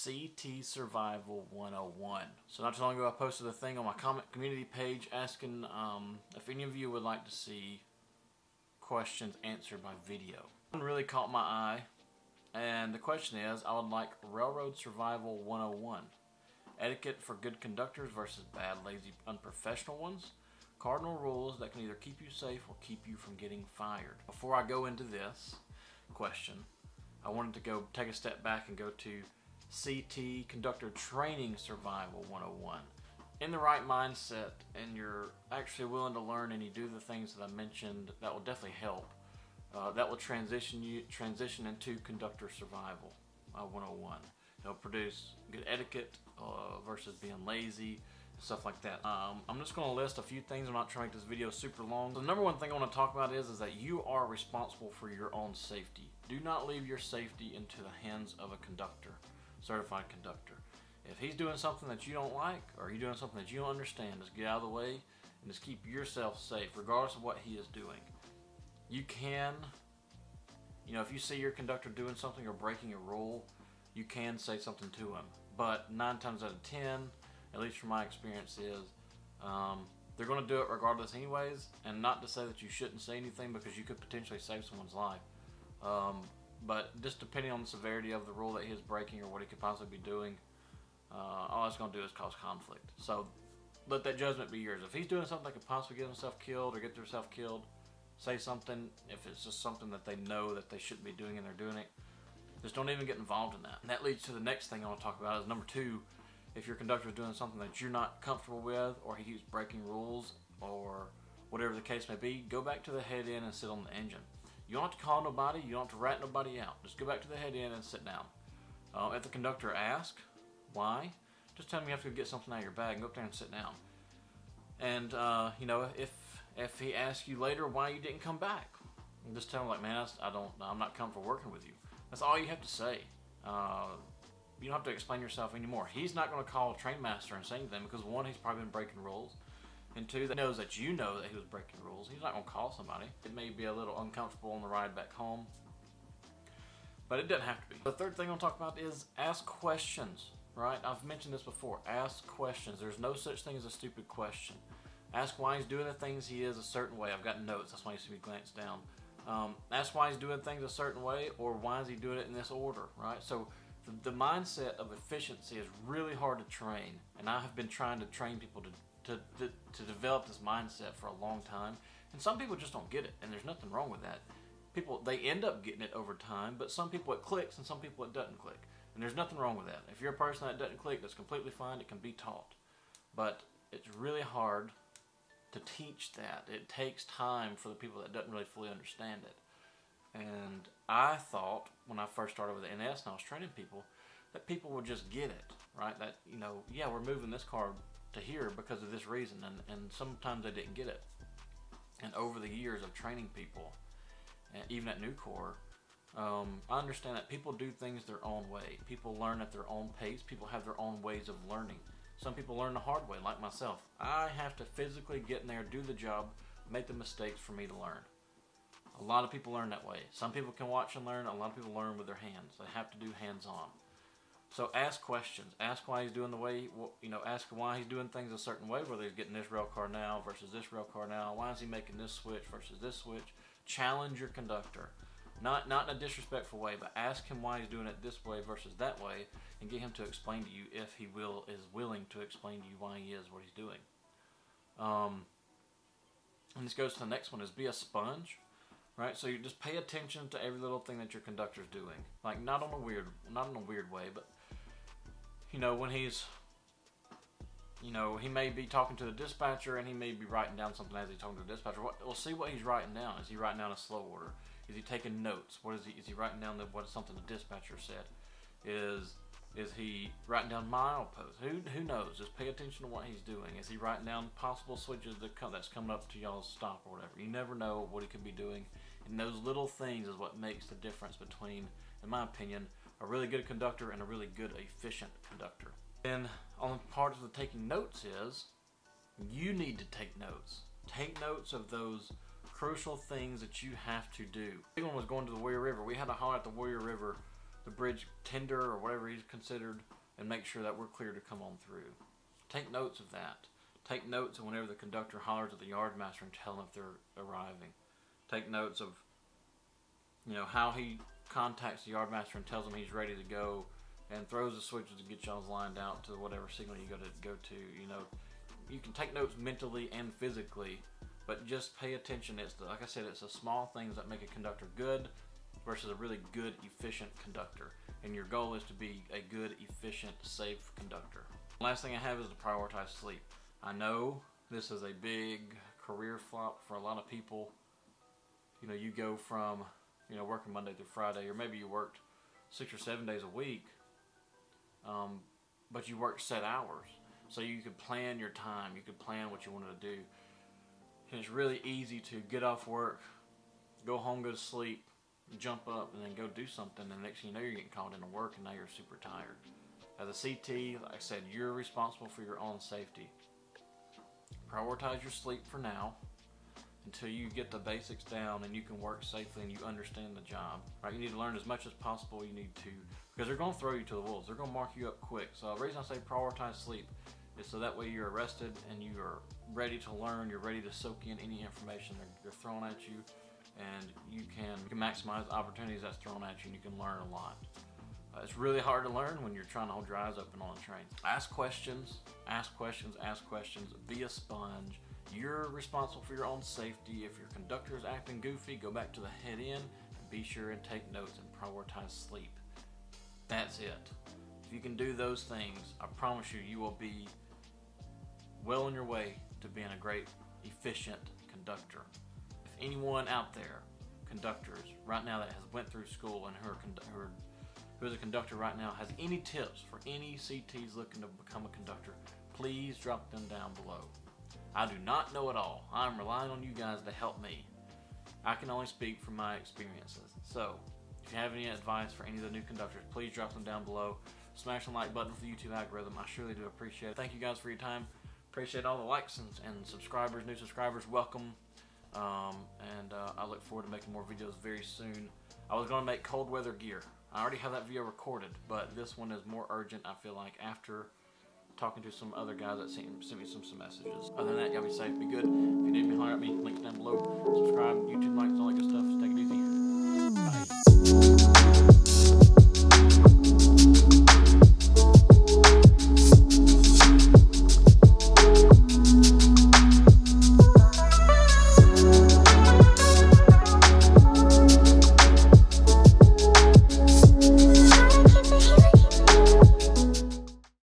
CT Survival 101. So not too long ago I posted a thing on my comment community page asking if any of you would like to see questions answered by video. One really caught my eye, and the question is, I would like Railroad Survival 101. Etiquette for good conductors versus bad, lazy, unprofessional ones. Cardinal rules that can either keep you safe or keep you from getting fired. Before I go into this question, I wanted to go take a step back and go to CT Conductor Training Survival 101. In the right mindset and you're actually willing to learn and you do the things that I mentioned, that will definitely help. That will transition into Conductor Survival 101. It'll produce good etiquette versus being lazy, stuff like that. I'm just going to list a few things. I'm not trying to make this video super long. The number one thing I want to talk about is that you are responsible for your own safety. Do not leave your safety into the hands of a conductor, certified conductor. If he's doing something that you don't like, or you're doing something that you don't understand, just get out of the way and just keep yourself safe regardless of what he is doing. You can, if you see your conductor doing something or breaking a rule, you can say something to him. But 9 times out of 10, at least from my experience, is they're going to do it regardless anyways, and not to say that you shouldn't say anything because you could potentially save someone's life. But just depending on the severity of the rule that he is breaking or what he could possibly be doing, all it's going to do is cause conflict. So let that judgment be yours. If he's doing something that could possibly get himself killed or get themselves killed, say something. If it's just something that they know that they shouldn't be doing and they're doing it, just don't even get involved in that. And that leads to the next thing I want to talk about is number 2. If your conductor is doing something that you're not comfortable with, or he keeps breaking rules, or whatever the case may be, go back to the head end and sit on the engine. You don't have to call nobody, you don't have to rat nobody out. Just go back to the head end and sit down. If the conductor asks why, just tell him you have to go get something out of your bag and go up there and sit down. And if he asks you later why you didn't come back, just tell him like, man, I'm not comfortable working with you. That's all you have to say. You don't have to explain yourself anymore. He's not going to call a train master and say anything because 1, he's probably been breaking rules, and 2, he knows that you know that he was breaking rules. He's not going to call somebody. It may be a little uncomfortable on the ride back home, but it doesn't have to be. The third thing I want to talk about is ask questions, right? I've mentioned this before. Ask questions. There's no such thing as a stupid question. Ask why he's doing the things he is a certain way. I've got notes. That's why you see me glance down. Ask why he's doing things a certain way, or why is he doing it in this order, right? So the mindset of efficiency is really hard to train, and I have been trying to train people to develop this mindset for a long time, and some people just don't get it, and there's nothing wrong with that. They end up getting it over time, but some people it clicks and some people it doesn't click, and there's nothing wrong with that. If you're a person that doesn't click, that's completely fine. It can be taught, but it's really hard to teach that. It takes time for the people that doesn't really fully understand it. And I thought when I first started with the NS and I was training people, that people would just get it, right? That, yeah, we're moving this car to here because of this reason, and sometimes they didn't get it. And over the years of training people, and even at Nucor, I understand that people do things their own way. People learn at their own pace. People have their own ways of learning. Some people learn the hard way, like myself. I have to physically get in there, do the job, make the mistakes for me to learn. A lot of people learn that way. Some people can watch and learn. A lot of people learn with their hands. They have to do hands-on. So ask questions. Ask why he's doing ask why he's doing things a certain way, whether he's getting this rail car now versus this rail car now. Why is he making this switch versus this switch? Challenge your conductor. Not in a disrespectful way, but ask him why he's doing it this way versus that way, and get him to explain to you if he is willing to explain to you why he is what he's doing. And this goes to the next one, is be a sponge, right? So you just pay attention to every little thing that your conductor's doing, like not in a weird way, but when he's he may be talking to the dispatcher and he may be writing down something as he's talking to the dispatcher. We'll see what he's writing down. Is he writing down a slow order? Is he taking notes? Is he writing down what something the dispatcher said? Is he writing down mileposts? Who knows? Just pay attention to what he's doing. Is he writing down possible switches that's coming up to y'all's stop or whatever? You never know what he could be doing. And those little things is what makes the difference between, in my opinion, a really good conductor and a really good, efficient conductor. And on the part of the taking notes is, you need to take notes. Take notes of those crucial things that you have to do. The big one was going to the Warrior River. We had to haul at the Warrior River, the bridge tender or whatever he's considered, and make sure that we're clear to come on through. Take notes of that. Take notes of whenever the conductor hollers at the yardmaster and tell them if they're arriving. Take notes of, you know, how he contacts the yardmaster and tells him he's ready to go, and throws the switches to get y'all lined out to whatever signal you go to. You know, you can take notes mentally and physically, but just pay attention. Like I said, it's the small things that make a conductor good versus a really good, efficient conductor. And your goal is to be a good, efficient, safe conductor. Last thing I have is to prioritize sleep. I know this is a big career flop for a lot of people. You know, you go from, you know, working Monday through Friday, or maybe you worked 6 or 7 days a week, but you worked set hours. So you could plan your time, you could plan what you wanted to do. And it's really easy to get off work, go home, go to sleep, jump up, and then go do something, and the next thing you know, you're getting called into work, and now you're super tired. As a CT, like I said, you're responsible for your own safety. Prioritize your sleep for now until you get the basics down and you can work safely and you understand the job. Right? You need to learn as much as possible. You need to, because they're going to throw you to the wolves. They're going to mark you up quick. So the reason I say prioritize sleep is so that way you're arrested and you are ready to learn. You're ready to soak in any information they're throwing at you, and you can maximize the opportunities that's thrown at you, and you can learn a lot. It's really hard to learn when you're trying to hold your eyes open on a train. Ask questions, ask questions, ask questions. Be a sponge. You're responsible for your own safety. If your conductor is acting goofy, go back to the head end and be sure and take notes and prioritize sleep. That's it. If you can do those things, I promise you, you will be well on your way to being a great, efficient conductor. If anyone out there, conductors, right now that has went through school and who is a conductor right now, has any tips for any CTs looking to become a conductor, please drop them down below. I do not know it all. I'm relying on you guys to help me. I can only speak from my experiences. So, if you have any advice for any of the new conductors, please drop them down below. Smash the like button for the YouTube algorithm. I surely do appreciate it. Thank you guys for your time. Appreciate all the likes and subscribers, new subscribers. Welcome. I look forward to making more videos very soon. I was going to make cold weather gear. I already have that video recorded, but this one is more urgent, I feel like, after talking to some other guys that sent me some messages. Other than that, y'all be safe, be good. If you need me, holler at me. Links down below. Subscribe, YouTube likes, all that good stuff. Take it easy. Bye.